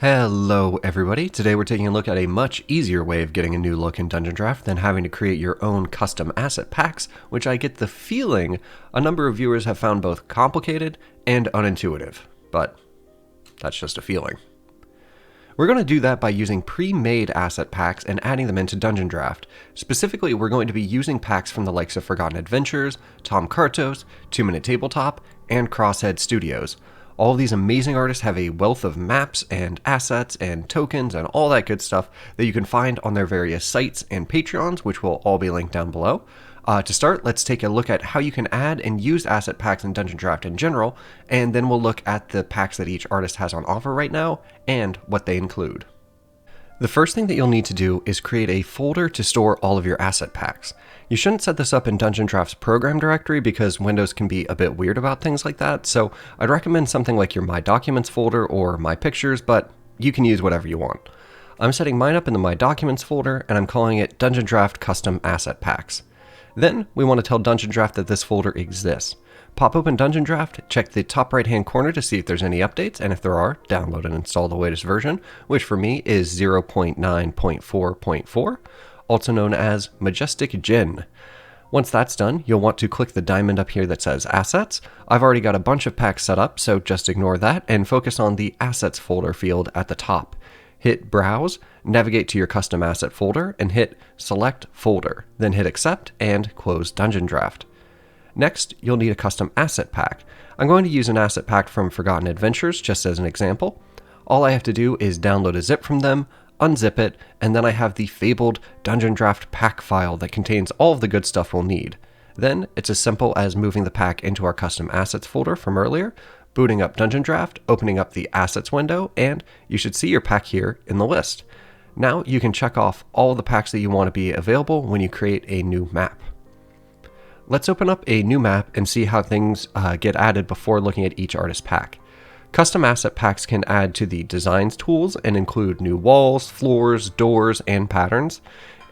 Hello everybody, today we're taking a look at a much easier way of getting a new look in DungeonDraft than having to create your own custom asset packs, which I get the feeling a number of viewers have found both complicated and unintuitive, but that's just a feeling. We're going to do that by using pre-made asset packs and adding them into DungeonDraft. Specifically, we're going to be using packs from the likes of Forgotten Adventures, Cartos, Minute Tabletop, and Crosshead Studios. All of these amazing artists have a wealth of maps and assets and tokens and all that good stuff that you can find on their various sites and Patreons, which will all be linked down below. To start, let's take a look at how you can add and use asset packs in DungeonDraft in general, and then we'll look at the packs that each artist has on offer right now and what they include. The first thing that you'll need to do is create a folder to store all of your asset packs. You shouldn't set this up in DungeonDraft's program directory because Windows can be a bit weird about things like that, so I'd recommend something like your My Documents folder or My Pictures, but you can use whatever you want. I'm setting mine up in the My Documents folder, and I'm calling it DungeonDraft Custom Asset Packs. Then, we want to tell DungeonDraft that this folder exists. Pop open DungeonDraft, check the top right hand corner to see if there's any updates, and if there are, download and install the latest version, which for me is 0.9.4.4, also known as Majestic Gin. Once that's done, you'll want to click the diamond up here that says Assets. I've already got a bunch of packs set up, so just ignore that and focus on the Assets folder field at the top. Hit Browse, navigate to your custom asset folder, and hit Select Folder, then hit Accept and close DungeonDraft. Next, you'll need a custom asset pack. I'm going to use an asset pack from Forgotten Adventures just as an example. All I have to do is download a zip from them, unzip it, and then I have the fabled DungeonDraft pack file that contains all of the good stuff we'll need. Then, it's as simple as moving the pack into our custom assets folder from earlier, booting up DungeonDraft, opening up the assets window, and you should see your pack here in the list. Now you can check off all the packs that you want to be available when you create a new map. Let's open up a new map and see how things get added before looking at each artist pack. Custom asset packs can add to the Designs tools and include new walls, floors, doors, and patterns.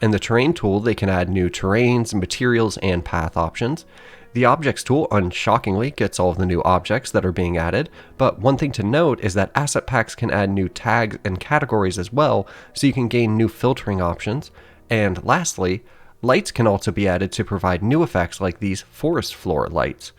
In the Terrain tool, they can add new terrains, materials, and path options. The Objects tool, unshockingly, gets all of the new objects that are being added, but one thing to note is that asset packs can add new tags and categories as well, so you can gain new filtering options. And lastly, lights can also be added to provide new effects like these forest floor lights.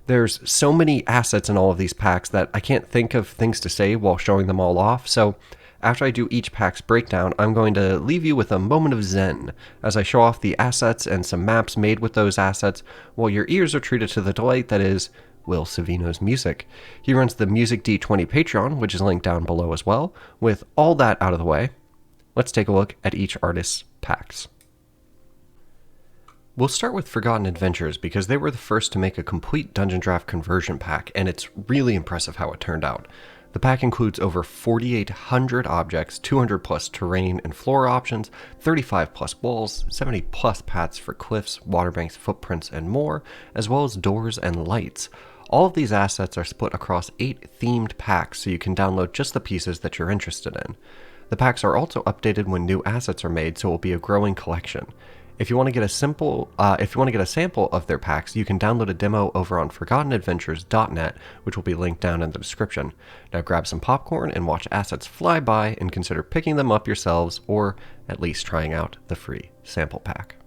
There's so many assets in all of these packs that I can't think of things to say while showing them all off, so after I do each pack's breakdown, I'm going to leave you with a moment of zen as I show off the assets and some maps made with those assets while your ears are treated to the delight that is Will Savino's music. He runs the Music D20 Patreon, which is linked down below as well. With all that out of the way, let's take a look at each artist's packs. We'll start with Forgotten Adventures because they were the first to make a complete DungeonDraft conversion pack, and it's really impressive how it turned out. The pack includes over 4,800 objects, 200 plus terrain and floor options, 35 plus walls, 70 plus paths for cliffs, waterbanks, footprints, and more, as well as doors and lights. All of these assets are split across 8 themed packs, so you can download just the pieces that you're interested in. The packs are also updated when new assets are made, so it will be a growing collection. If you want to get a sample of their packs, you can download a demo over on ForgottenAdventures.net, which will be linked down in the description. Now grab some popcorn and watch assets fly by and consider picking them up yourselves, or at least trying out the free sample pack.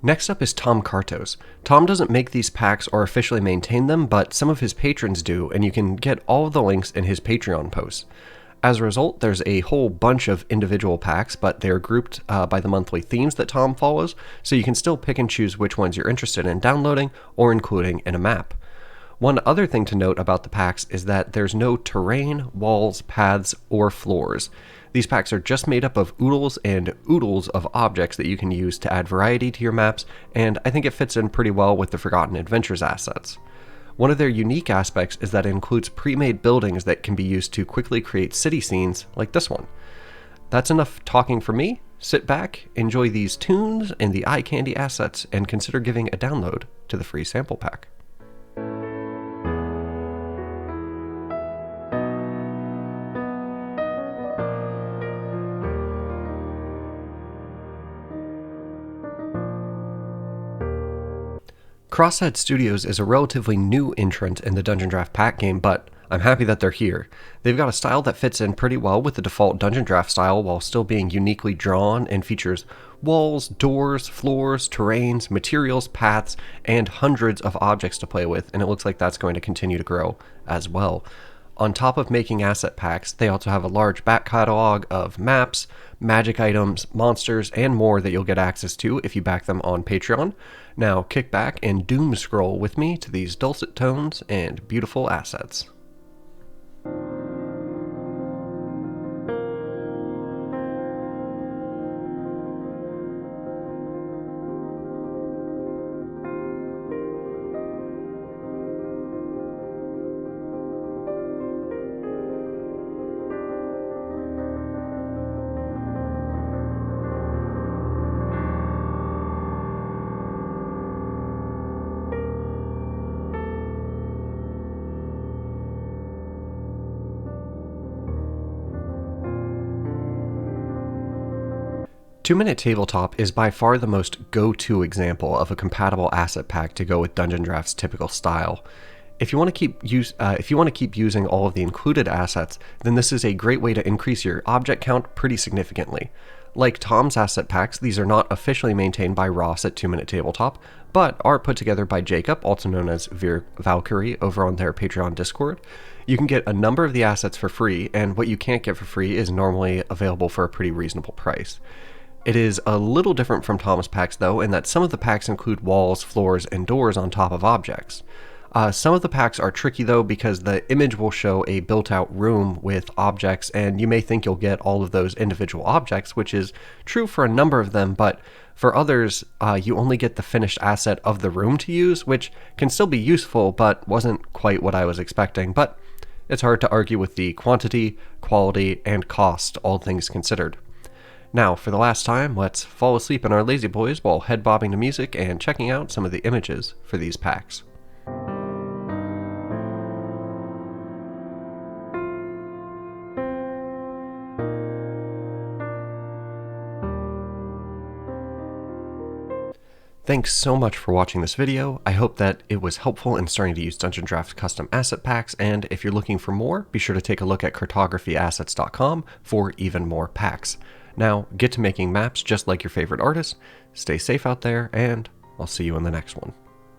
Next up is Cartos. Tom doesn't make these packs or officially maintain them, but some of his patrons do, and you can get all of the links in his Patreon posts. As a result, there's a whole bunch of individual packs, but they're grouped by the monthly themes that Tom follows, so you can still pick and choose which ones you're interested in downloading or including in a map. One other thing to note about the packs is that there's no terrain, walls, paths, or floors. These packs are just made up of oodles and oodles of objects that you can use to add variety to your maps, and I think it fits in pretty well with the Forgotten Adventures assets. One of their unique aspects is that it includes pre-made buildings that can be used to quickly create city scenes like this one. That's enough talking for me. Sit back, enjoy these tunes and the eye candy assets, and consider giving a download to the free sample pack. Crosshead Studios is a relatively new entrant in the DungeonDraft pack game, but I'm happy that they're here. They've got a style that fits in pretty well with the default DungeonDraft style while still being uniquely drawn and features walls, doors, floors, terrains, materials, paths, and hundreds of objects to play with, and it looks like that's going to continue to grow as well. On top of making asset packs, they also have a large back catalog of maps, magic items, monsters, and more that you'll get access to if you back them on Patreon. Now kick back and doom scroll with me to these dulcet tones and beautiful assets. Minute Tabletop is by far the most go-to example of a compatible asset pack to go with DungeonDraft's typical style. If you want to keep using all of the included assets, then this is a great way to increase your object count pretty significantly. Like Tom's asset packs, these are not officially maintained by Ross at 2 Minute Tabletop, but are put together by Jacob, also known as Valkyrie, over on their Patreon Discord. You can get a number of the assets for free, and what you can't get for free is normally available for a pretty reasonable price. It is a little different from Tom's packs though, in that some of the packs include walls, floors, and doors on top of objects. Some of the packs are tricky though because the image will show a built-out room with objects, and you may think you'll get all of those individual objects, which is true for a number of them, but for others, you only get the finished asset of the room to use, which can still be useful, but wasn't quite what I was expecting. But it's hard to argue with the quantity, quality, and cost, all things considered. Now, for the last time, let's fall asleep in our lazy boys while head bobbing to music and checking out some of the images for these packs. Thanks so much for watching this video. I hope that it was helpful in starting to use DungeonDraft custom asset packs, and if you're looking for more, be sure to take a look at cartographyassets.com for even more packs. Now, get to making maps just like your favorite artist, stay safe out there, and I'll see you in the next one.